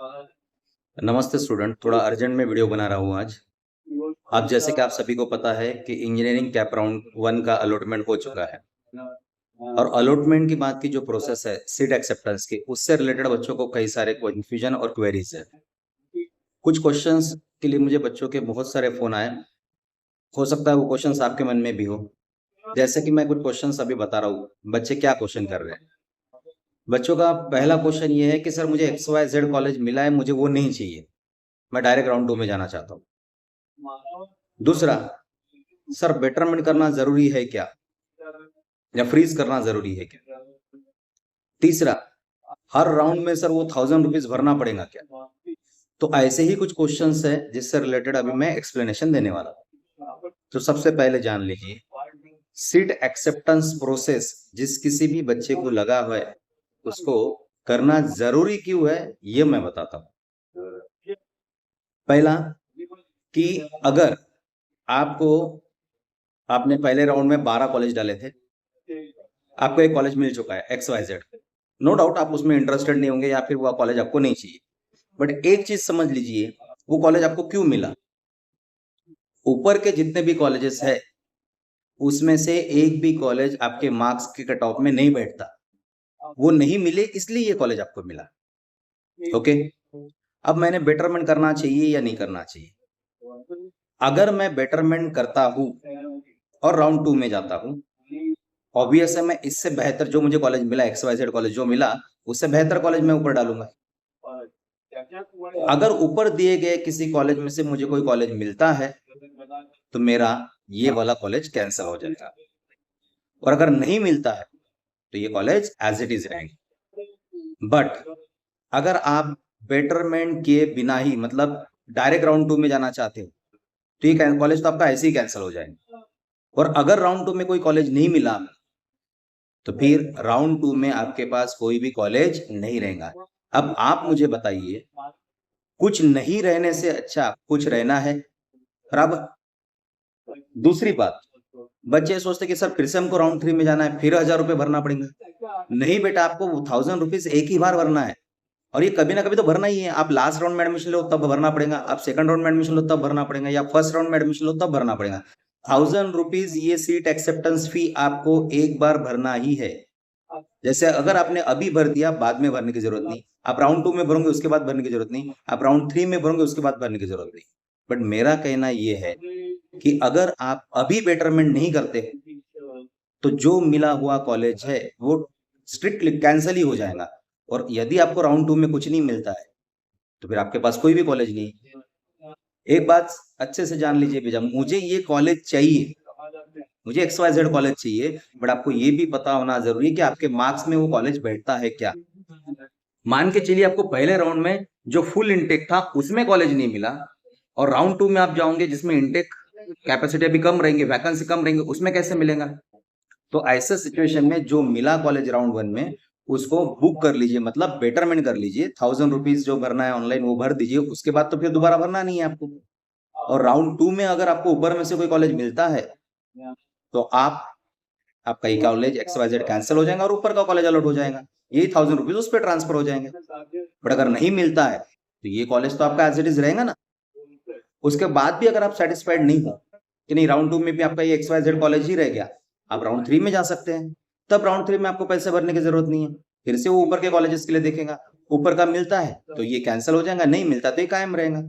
नमस्ते स्टूडेंट, थोड़ा अर्जेंट में वीडियो बना रहा हूँ आज। अब जैसे कि आप सभी को पता है कि इंजीनियरिंग कैप राउंड 1 का अलॉटमेंट हो चुका है और अलॉटमेंट की बात की जो प्रोसेस है सीट एक्सेप्टेंस की, उससे रिलेटेड बच्चों को कई सारे कन्फ्यूजन और क्वेरीज है। कुछ क्वेश्चंस के लिए मुझे बच्चों के बहुत सारे फ़ोन आए। हो सकता है वो क्वेश्चंस आपके मन में भी हो। जैसे कि मैं कुछ क्वेश्चंस अभी बता रहा हूँ, बच्चे क्या क्वेश्चन कर रहे हैं। बच्चों का पहला क्वेश्चन ये है कि सर मुझे XYZ कॉलेज मिला है, मुझे वो नहीं चाहिए, मैं डायरेक्ट राउंड 2 में जाना चाहता हूँ। दूसरा, सर बेटरमेंट करना ज़रूरी है क्या? या फ्रीज़ करना ज़रूरी है क्या? तीसरा, हर राउंड में सर वो 1000 रुपीज़ भरना पड़ेगा क्या? तो ऐसे ही कुछ क्वेश्चंस हैं जिससे रिलेटेड अभी मैं एक्सप्लेनेशन देने वाला हूँ। तो सबसे पहले जान लीजिए, सीट एक्सेप्टेंस प्रोसेस जिस किसी भी बच्चे को लगा हुआ है, उसको करना ज़रूरी क्यों है, ये मैं बताता हूँ। पहला कि अगर आपने पहले राउंड में 12 कॉलेज डाले थे, आपको एक कॉलेज मिल चुका है XYZ। नो डाउट आप उसमें इंटरेस्टेड नहीं होंगे या फिर वो कॉलेज आपको नहीं चाहिए। बट एक चीज समझ लीजिए, वो कॉलेज आपको क्यों मिला? ऊपर के जितने भी कॉलेजेस है, उसमें से एक भी कॉलेज आपके मार्क्स के कट ऑफ में नहीं बैठता। वो नहीं मिले इसलिए ये कॉलेज आपको मिला। ओके, अब मैंने बेटरमेंट करना चाहिए या नहीं करना चाहिए? अगर मैं बेटरमेंट करता हूँ और राउंड 2 में जाता हूँ, ऑब्वियस है मैं इससे बेहतर जो मुझे कॉलेज मिला, XYZ कॉलेज जो मिला, उससे बेहतर कॉलेज मैं ऊपर डालूंगा। अगर ऊपर दिए गए किसी कॉलेज में से मुझे कोई कॉलेज मिलता है, तो मेरा ये वाला कॉलेज कैंसिल हो जाएगा, और अगर नहीं मिलता है तो ये कॉलेज एज इट इज रहेंगे। बट अगर आप बेटरमेंट के बिना ही, मतलब डायरेक्ट राउंड 2 में जाना चाहते हो, तो ये कॉलेज तो आपका ऐसे ही कैंसिल हो जाएगा। और अगर राउंड 2 में कोई कॉलेज नहीं मिला, तो फिर राउंड 2 में आपके पास कोई भी कॉलेज नहीं रहेगा। अब आप मुझे बताइए, कुछ नहीं रहने से अच्छा कुछ रहना है, बराबर? दूसरी बात, बच्चे सोचते कि सर फिर से हमको राउंड 3 में जाना है, फिर 1000 रुपए भरना पड़ेगा। नहीं बेटा, आपको 1000 रुपीज एक ही बार भरना है, और ये कभी ना कभी तो भरना ही है। आप लास्ट राउंड में एडमिशन लो तब भरना पड़ेगा, आप सेकंड राउंड में एडमिशन लो तब भरना पड़ेगा, या फर्स्ट राउंड में एडमिशन लो तब भरना पड़ेगा। 1000 रुपीज ये सीट एक्सेप्टेंस फी आपको एक बार भरना ही है। जैसे अगर आपने अभी भर दिया, बाद में भरने की जरूरत नहीं। आप राउंड 2 में भरोगे उसके बाद भरने की जरूरत नहीं, आप राउंड 3 में भरोगे उसके बाद भरने की जरूरत नहीं। बट मेरा कहना ये है कि अगर आप अभी बेटरमेंट नहीं करते, तो जो मिला हुआ कॉलेज है वो स्ट्रिक्टली कैंसिल ही हो जाएगा। और यदि आपको राउंड 2 में कुछ नहीं मिलता है, तो फिर आपके पास कोई भी कॉलेज नहीं। एक बात अच्छे से जान लीजिए भैया, मुझे ये कॉलेज चाहिए, मुझे XYZ कॉलेज चाहिए, बट आपको ये भी पता होना जरूरी है कि आपके मार्क्स में वो कॉलेज बैठता है क्या। मान के चलिए आपको पहले राउंड में जो फुल इनटेक था उसमें कॉलेज नहीं मिला, और राउंड 2 में आप जाओगे जिसमें इनटेक कैपेसिटी अभी कम रहेंगे, वैकेंसी कम रहेंगे, उसमें कैसे मिलेगा? तो ऐसे सिचुएशन में जो मिला कॉलेज राउंड 1 में, उसको बुक कर लीजिए, मतलब बेटरमेंट कर लीजिए। 1000 रुपीज जो भरना है ऑनलाइन वो भर दीजिए, उसके बाद तो फिर दोबारा भरना नहीं है आपको। और राउंड 2 में अगर आपको ऊपर में से कोई कॉलेज मिलता है, तो आपका ये कॉलेज XYZ कैंसिल हो जाएगा और ऊपर का कॉलेज अलॉट हो जाएगा। यही 1000 रुपीज उस पर ट्रांसफर हो जाएंगे। बट अगर नहीं मिलता है, तो ये कॉलेज तो आपका एज इट इज रहेगा ना। उसके बाद भी अगर आप सेटिस्फाइड नहीं हो कि नहीं, राउंड 2 में भी आपका ये XYZ कॉलेज ही रह गया, आप राउंड 3 में जा सकते हैं। तब राउंड 3 में आपको पैसे भरने की जरूरत नहीं है, फिर से वो ऊपर के कॉलेजेस के लिए देखेगा। ऊपर का मिलता है तो ये कैंसिल हो जाएगा, नहीं मिलता तो ये कायम रहेगा।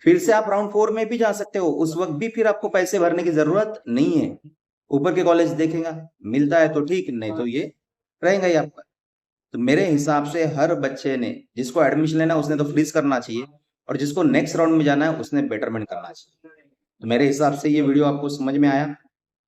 फिर से आप राउंड 4 में भी जा सकते हो, उस वक्त भी फिर आपको पैसे भरने की जरूरत नहीं है। ऊपर के कॉलेज देखेगा, मिलता है तो ठीक, नहीं तो ये रहेगा ही आपका। तो मेरे हिसाब से हर बच्चे ने, जिसको एडमिशन लेना है उसने तो फ्रीज करना चाहिए, और जिसको नेक्स्ट राउंड में जाना है उसने बेटरमेंट करना चाहिए। तो मेरे हिसाब से ये वीडियो आपको समझ में आया।